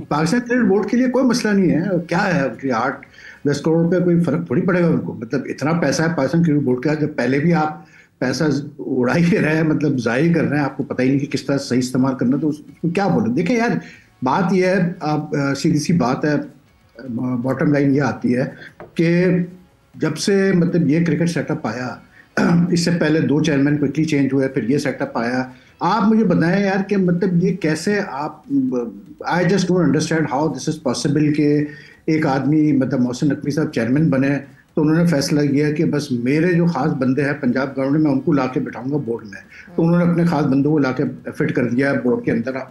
Pakistan cricket board के लिए कोई मसला नहीं है, क्या है 8-10 करोड़ रुपये, कोई फर्क थोड़ी पड़ेगा उनको। मतलब इतना पैसा है पाकिस्तान क्रिकेट बोर्ड का, जब पहले भी आप पैसा उड़ा ही रहे हैं, मतलब ज़ाहिर कर रहे हैं, आपको पता ही नहीं कि किस तरह सही इस्तेमाल करना, तो उसको क्या बोले। देखें यार, बात यह है, आप सीधी सी बात है, बॉटम लाइन ये आती है कि जब से मतलब ये क्रिकेट सेटअप आया, इससे पहले 2 चेयरमैन क्विकली चेंज हुए, फिर ये सेटअप आया, आप मुझे बताएं यार कि मतलब ये कैसे आप, I just don't understand how this is possible कि एक आदमी मतलब मोहसिन नकवी साहब चेयरमैन बने, तो उन्होंने फैसला किया कि बस मेरे जो खास बंदे हैं पंजाब गवर्नमेंट में, उनको ला के बिठाऊंगा बोर्ड में। तो उन्होंने अपने खास बंदों को ला के फिट कर दिया बोर्ड के अंदर,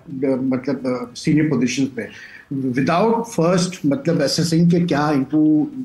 मतलब सीनियर पोजीशन पे, विदाउट फर्स्ट मतलब असेसिंग के क्या इनको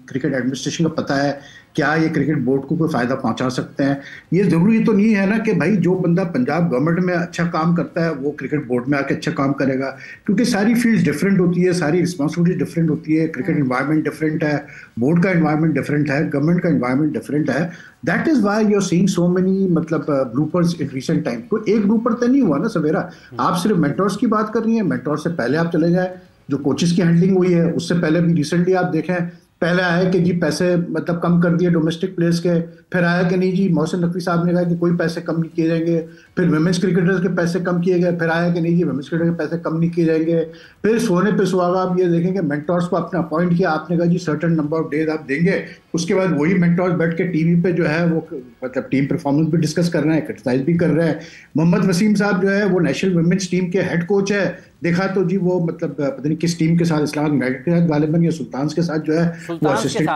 क्रिकेट एडमिनिस्ट्रेशन का पता है, क्या ये क्रिकेट बोर्ड को कोई फ़ायदा पहुंचा सकते हैं। ये ज़रूरी तो नहीं है ना कि भाई जो बंदा पंजाब गवर्नमेंट में अच्छा काम करता है वो क्रिकेट बोर्ड में आके अच्छा काम करेगा, क्योंकि सारी फील्ड डिफरेंट होती है, सारी रिस्पॉन्सिबिलिटी डिफरेंट होती है, क्रिकेट इन्वायरमेंट डिफरेंट है, बोर्ड का इन्वायरमेंट डिफरेंट है, गवर्नमेंट का इन्वायरमेंट डिफरेंट है। That is why you are seeing so many मतलब ब्लूपर्स इन रिसेंट टाइम। कोई एक ब्लूपर तो नहीं हुआ ना सवेरा, आप सिर्फ मेंटोर्स की बात कर रही हैं, मेंटोर से पहले आप चले जाए जो कोचेस की हैंडलिंग हुई है, उससे पहले भी रिसेंटली आप देखें, पहले आया कि जी पैसे मतलब कम कर दिए डोमेस्टिक प्लेयर्स के, फिर आया कि नहीं जी मोहसिन नकवी साहब ने कहा कि कोई पैसे कम नहीं किए जाएंगे, फिर वुमेन्स क्रिकेटर्स के पैसे कम किए गए, फिर आया कि नहीं जी वुमेन्स क्रिकेटर के पैसे कम नहीं किए जाएंगे, फिर सोने पे सुहागा आप ये देखेंगे मेंटोर्स को आपने अपॉइंट किया, आपने कहा जी सर्टेन नंबर ऑफ डेज आप देंगे, उसके बाद वही मेंटोर्स बैठ के टीवी पे जो है वो मतलब टीम परफॉर्मेंस भी डिस्कस कर रहे हैं, क्रिटिसाइज भी कर रहे हैं। मोहम्मद वसीम साहब जो है वो नेशनल वुमेन्स टीम के हेड कोच है, देखा तो जी वो मतलब पता नहीं किस टीम के साथ, इस्लामाबाद यूनाइटेड के साथ गालिबन या सुल्तान्स के साथ जो है वो असिस्टेंट,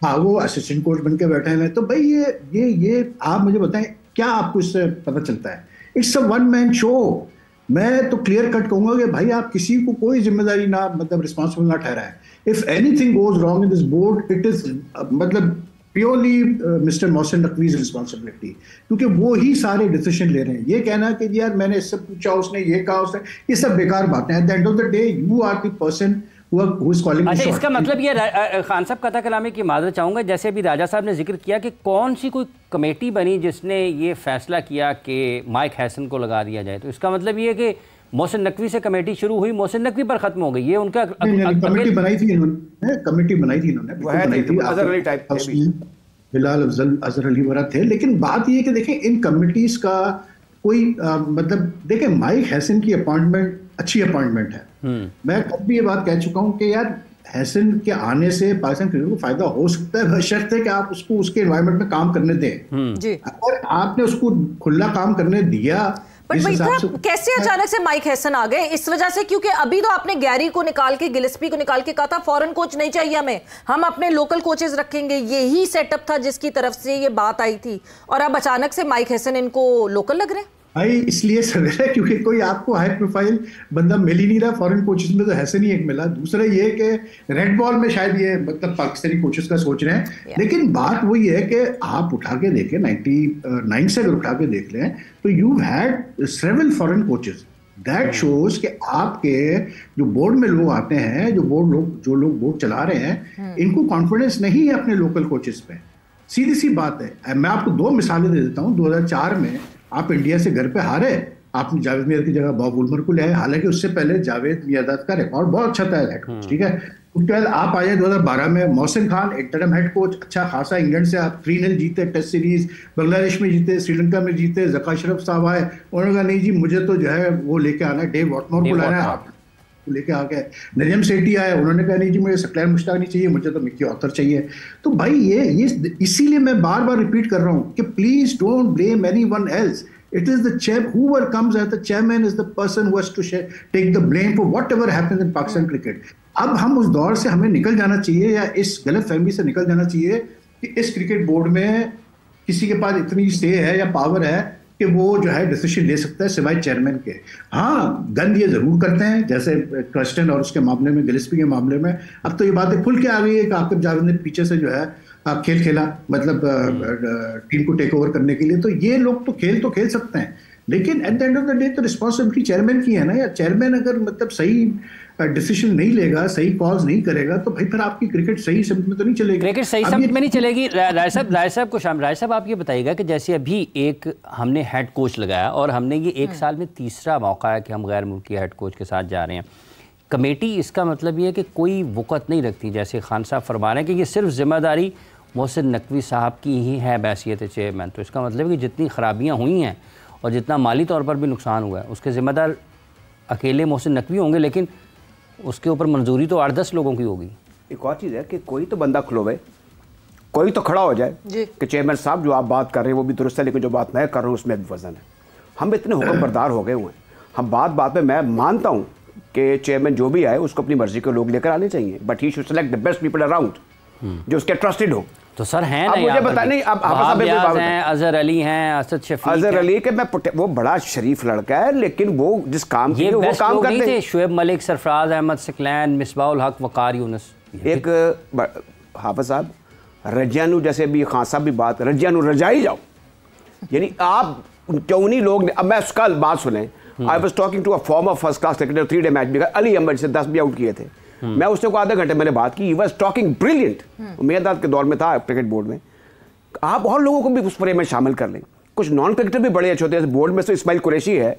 हाँ वो असिस्टेंट कोच बन के बैठे हैं। तो भाई ये आप मुझे बताएं क्या आपको इससे पता चलता है? It's a one man show. मैं तो क्लियर कट कहूंगा कि भाई आप किसी को कोई जिम्मेदारी ना मतलब रिस्पॉन्सिबल ना ठहराएं। If anything goes wrong in this board it is मतलब purely mister Mohsin Naqvi's responsibility, क्योंकि वो ही सारे डिसीजन ले रहे हैं। ये कहना कि यार मैंने इससे पूछा, उसने ये कहा, उसने, ये सब बेकार बातें हैं। At the end of the day you are the person who is calling. अच्छा, इसका मतलब ये खान साहब कथा कलामी की माजरत चाहूँगा, जैसे अभी राजा साहब ने जिक्र किया कि कौन सी कोई कमेटी बनी जिसने ये फैसला किया कि माइक हैसन को लगा दिया जाए, तो इसका मतलब ये कि मोहसिन नकवी से कमेटी शुरू हुई, मोहसिन नकवी पर खत्म हो गई, ये उनका कमेटी बनाई थी इन्होंने, कमेटी बनाई थी इन्होंने, बिलाल अजहर अली वगैरह थे। लेकिन बात ये कि देखें इन कमिटीज का कोई मतलब देखें माइक हैसन की अपॉइंटमेंट अच्छी अपॉइंटमेंट है। मैं कब भी ये बात कह चुका हूं कि यार हैसन के आने से पाकिस्तान क्रिकेट को फायदा हो सकता है, बशर्ते कि आप उसको उसके एनवायरनमेंट में काम करने दें। अगर आपने उसको खुला काम करने दिया, बट भाई कैसे अचानक से माइक हैसन आ गए? इस वजह से क्योंकि अभी तो आपने गैरी को निकाल के, गिलेस्पी को निकाल के कहा था फॉरेन कोच नहीं चाहिए हमें, हम अपने लोकल कोचेस रखेंगे, यही सेटअप था जिसकी तरफ से ये बात आई थी, और अब अचानक से माइक हैसन इनको लोकल लग रहे हैं। भाई इसलिए सवेरा है क्योंकि कोई आपको हाई प्रोफाइल बंदा मिल ही नहीं रहा फॉरेन कोचेस में, तो हैसन ही एक मिला। दूसरा ये कि रेड बॉल में शायद ये मतलब पाकिस्तानी कोचेस का सोच रहे हैं, लेकिन बात वही है कि आप उठा के देखें 99 से अगर उठा के देख लें तो you had several foreign coaches. That shows कि आपके जो बोर्ड में लोग आते हैं, जो लोग बोर्ड चला रहे हैं, इनको कॉन्फिडेंस नहीं है अपने लोकल कोचेस पे। सीधी सी बात है। मैं आपको 2 मिसालें दे देता हूँ। 2004 में आप इंडिया से घर पे हारे, आपने जावेद मियां की जगह बॉब वुलमर को ले आए, हालांकि उससे पहले जावेद मियादाद का रिकॉर्ड बहुत अच्छा था हेड कोच, ठीक है। उसके बाद आप आए 2012 में Mohsin Khan interim head coach, अच्छा खासा, इंग्लैंड से आप 3-0 जीते टेस्ट सीरीज, बांग्लादेश में जीते, श्रीलंका में जीते, जका अशरफ साहब आए, उन्होंने कहा नहीं जी मुझे तो जो है वो लेके आना है, डेव वॉटमोर को लाना है, आप लेके आ गए। नजम सेठी आए, उन्होंने कहा नहीं जी मुझे सकलैन मुश्ताक नहीं चाहिए, मुझे तो मिक्की ऑथर चाहिए। तो भाई ये इसीलिए मैं बार बार रिपीट कर रहा हूँ कि please don't blame anyone else. It is the chair, whoever comes as the chairman is the person who has to take the blame for whatever happens in Pakistan cricket. अब हम उस दौर से हमें निकल जाना चाहिए, या इस गलत फहमी से निकल जाना चाहिए कि इस क्रिकेट बोर्ड में किसी के पास इतनी से है या पावर है कि वो जो है डिसीजन ले सकता है सिवाय चेयरमैन के। हाँ, गंद ये जरूर करते हैं, जैसे क्रिस्टन और उसके मामले में, गिलेस्पी के मामले में। अब तो ये बातें खुल के आ गई है कि आकिब जावेद ने पीछे से जो है खेल खेला, मतलब टीम को टेक ओवर करने के लिए। तो ये लोग तो खेल सकते हैं, लेकिन eight the end of the day तो रिस्पॉन्सिबिलिटी चेयरमैन की है ना। या चेयरमैन अगर मतलब सही डिसीजन नहीं लेगा, सही कॉल्स नहीं करेगा, तो भाई फिर आपकी क्रिकेट सही समझ में तो नहीं चलेगी। क्रिकेट सही समझ में नहीं चलेगी। राय साहब को राय साहब आप ये बताइएगा कि जैसे अभी एक हमने हेड कोच लगाया और हमने ये 1 साल में तीसरा मौका है कि हम गैर मुल्की हेड कोच के साथ जा रहे हैं, कमेटी, इसका मतलब ये है कि कोई वक़्त नहीं रखती, जैसे खान साहब फरमा रहे हैं कि ये सिर्फ ज़िम्मेदारी मोहसिन नकवी साहब की ही है बैसियत चेयरमैन। तो इसका मतलब है कि जितनी ख़राबियाँ हुई हैं और जितना माली तौर पर भी नुकसान हुआ है उसके ज़िम्मेदार अकेले मोहसिन नकवी होंगे, लेकिन उसके ऊपर मंजूरी तो 8-10 लोगों की होगी। एक और चीज़ है कि कोई तो बंदा खुलवे, कोई तो खड़ा हो जाए कि चेयरमैन साहब जो आप बात कर रहे हैं वो भी दुरुस्त है, लेकिन जो बात मैं कर रहा हूँ उसमें भी वजन है। हम इतने हुक्म बरदार हो गए हुए हैं, हम बात पे मैं मानता हूँ कि चेयरमैन जो भी आए उसको अपनी मर्जी के लोग लेकर आने चाहिए, but he should select the best people around जो उसके ट्रस्टेड हो। तो सर हैं ना, मुझे पता नहीं, अब अजहर अली हैं, असद शफीक, अजहर अली के वो बड़ा शरीफ लड़का है, लेकिन वो जिस काम के लिए वो काम करते हैं, शुएब मलिक, सरफराज अहमद सकलैन, मिसबाउल हक, वकार यूनुस, एक हाफिज साहब रजियानू, जैसे भी खान साहब भी बात रजियानू रजाई जाओ, यानी आप क्यों नहीं लोग। अब मैं उसका बात सुने, I was talking to a former first class cricketer, 3 day match भी अली अहमद से 10 भी आउट किए थे, मैं उससे को आधे घंटे मैंने बात की, ही वाज टॉकिंग ब्रिलियंट, मेहदाद के दौर में था क्रिकेट बोर्ड में। आप और लोगों को भी उस फ्रेम में शामिल कर लें, कुछ नॉन क्रिकेटर भी बड़े अच्छे होते हैं बोर्ड में, तो इस्माइल कुरैशी है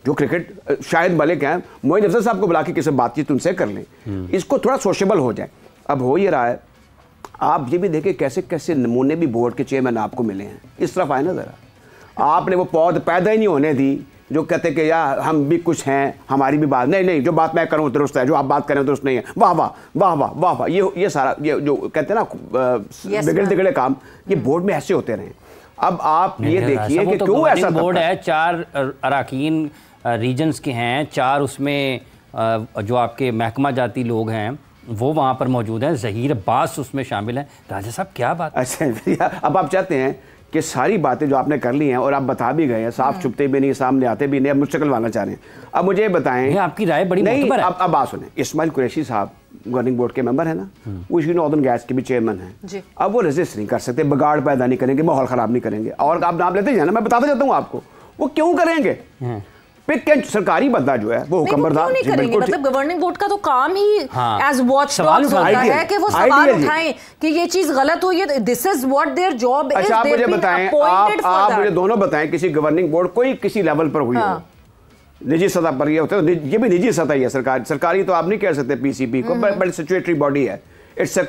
जो क्रिकेट शायद मलिक हैं, मोइन अफजल साहब को बुला के किसी बातचीत उनसे कर लें, इसको थोड़ा सोशेबल हो जाए। अब हो ये रहा है, आप ये भी देखें कैसे कैसे नमूने भी बोर्ड के चेयरमैन आपको मिले हैं, इस तरफ आए ना ज़रा, आपने वो पौध पैदा ही नहीं होने दी जो कहते कि यार हम भी कुछ हैं, हमारी भी बात नहीं, जो बात मैं करूँ दुरुस्त है, जो आप बात करें दुरुस्त नहीं है, वाह वाह वाह वाह वाह वाह, ये सारा ये जो कहते हैं ना बिगड़े तिगड़े काम, ये बोर्ड में ऐसे होते रहे। अब आप ये देखिए कि क्यों ऐसा बोर्ड है, 4 अरकान रीजन्स के हैं, 4 उसमें जो आपके महकमा जाती लोग हैं वो वहाँ पर मौजूद हैं, ज़हीर अब्बास उसमें शामिल हैं। राजा साहब क्या बात। अच्छा, अब आप चाहते हैं कि सारी बातें जो आपने कर ली हैं और आप बता भी गए हैं, साफ छुपते भी नहीं, सामने आते भी नहीं, अब मुझसे करवाना चाह रहे हैं। अब मुझे बताएं, आपकी राय बड़ी नहीं, अब बात सुने, इस्माइल कुरैशी साहब गवर्निंग बोर्ड के मेंबर है ना, वो इश्यू नॉर्दर्न गैस के भी चेयरमैन हैं, अब वो रेजिस्ट नहीं कर सकते, बिगाड़ पैदा नहीं करेंगे, माहौल ख़राब नहीं करेंगे, और आप नाम लेते हैं ना, मैं बताता जाता हूँ आपको वो क्यों करेंगे। पिक एंड सरकारी बंदा जो है वो हुक्मबरदार नहीं करेंगे, मतलब गवर्निंग बोर्ड का तो काम ही एज वॉचडॉग होता है कि वो सवाल उठाएं कि ये चीज गलत हुई है, this is what their job is. अच्छा, आप मुझे बताएं, आप मुझे दोनों बताएं, किसी गवर्निंग बोर्ड कोई किसी लेवल पर हुई हो, निजी सतह पर ये होता है, ये भी निजी सतह ही है, सरकारी तो आप नहीं कह सकते पीसीपी को, बट सिचुएटरी बॉडी है, इट्स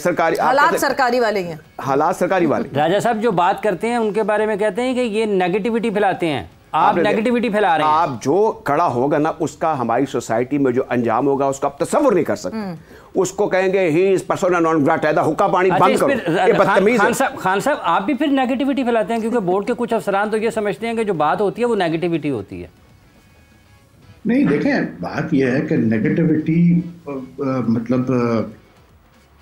सरकारी, हालात सरकारी वाले हैं, हालात सरकारी वाले। राजा साहब जो बात करते हैं उनके बारे में कहते हैं कि ये नेगेटिविटी फैलाते हैं, आप नेगेटिविटी फैला रहे हैं। आप जो खड़ा होगा ना उसका हमारी सोसाइटी में जो अंजाम होगा उसका आप तसव्वुर नहीं कर सकते, उसको कहेंगे he is persona non grata, हुक्का पानी बंद करो, ये बदतमीज है। खान साहब आप भी फिर नेगेटिविटी फैलाते हैं, क्योंकि बोर्ड के कुछ अफसरान तो ये समझते हैं कि जो बात होती है वो नेगेटिविटी होती है। नहीं, देखें बात यह है कि नेगेटिविटी मतलब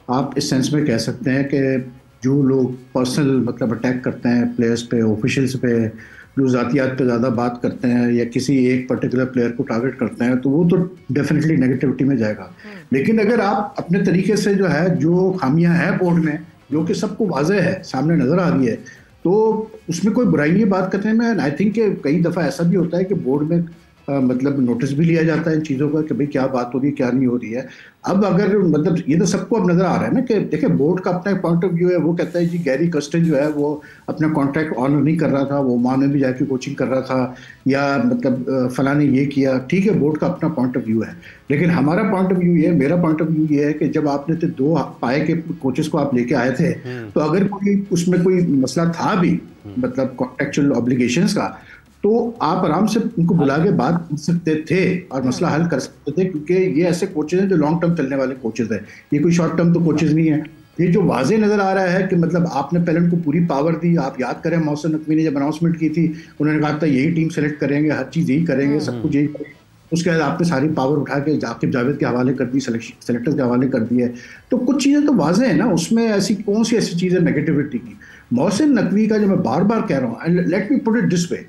आप इस सेंस में कह सकते हैं कि जो लोग पर्सनल मतलब अटैक करते हैं प्लेयर्स पे, ऑफिशियल्स पे, जो ज़ातियात पे ज़्यादा बात करते हैं या किसी एक पर्टिकुलर प्लेयर को टारगेट करते हैं, तो वो तो डेफिनेटली नेगेटिविटी में जाएगा। लेकिन अगर आप अपने तरीके से जो है, जो खामियां हैं बोर्ड में जो कि सबको वाज़ेह है, सामने नज़र आ रही है, तो उसमें कोई बुराई नहीं बात करने में। आई थिंक कई दफ़ा ऐसा भी होता है कि बोर्ड में मतलब नोटिस भी लिया जाता है इन चीज़ों का कि भाई क्या बात हो रही है, क्या नहीं हो रही है। अब अगर मतलब ये तो सबको अब नज़र आ रहा है ना कि देखिए बोर्ड का अपना पॉइंट ऑफ व्यू है, वो कहता है जी गैरी कर्स्टन जो है वो अपना कॉन्ट्रैक्ट ऑनर नहीं कर रहा था, वो ओमान में भी जाके कोचिंग कर रहा था, या मतलब फलां ने ये किया, ठीक है बोर्ड का अपना पॉइंट ऑफ व्यू है। लेकिन हमारा पॉइंट ऑफ व्यू ये, मेरा पॉइंट ऑफ व्यू ये है कि जब आपने 2 पाए के कोचेस को आप लेके आए थे, तो अगर कोई उसमें कोई मसला था भी मतलब कॉन्ट्रैक्चुअल ऑब्लिगेशंस का, तो आप आराम से उनको बुला के बात कर सकते थे और मसला हल कर सकते थे, क्योंकि ये ऐसे कोचेज हैं जो लॉन्ग टर्म चलने वाले कोचेज हैं, ये कोई शॉर्ट टर्म तो कोचेज नहीं है। ये जो वाजे नज़र आ रहा है कि मतलब आपने पहले उनको पूरी पावर दी। आप याद करें मोहसिन नकवी ने जब अनाउंसमेंट की थी, उन्होंने कहा था यही टीम सेलेक्ट करेंगे, हर चीज़ यही करेंगे, सब कुछ यही करेंगे। उसके बाद आपने सारी पावर उठा के आकिब जावेद के हवाले कर दी, सेलेक्टर्स के हवाले कर दी है। तो कुछ चीज़ें तो वाजे हैं ना, उसमें ऐसी कौन सी ऐसी चीज़ है नेगेटिविटी की। मोहसिन नकवी का जो मैं बार बार कह रहा हूँ, let me put it this way,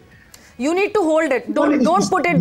you need to hold it, don't put it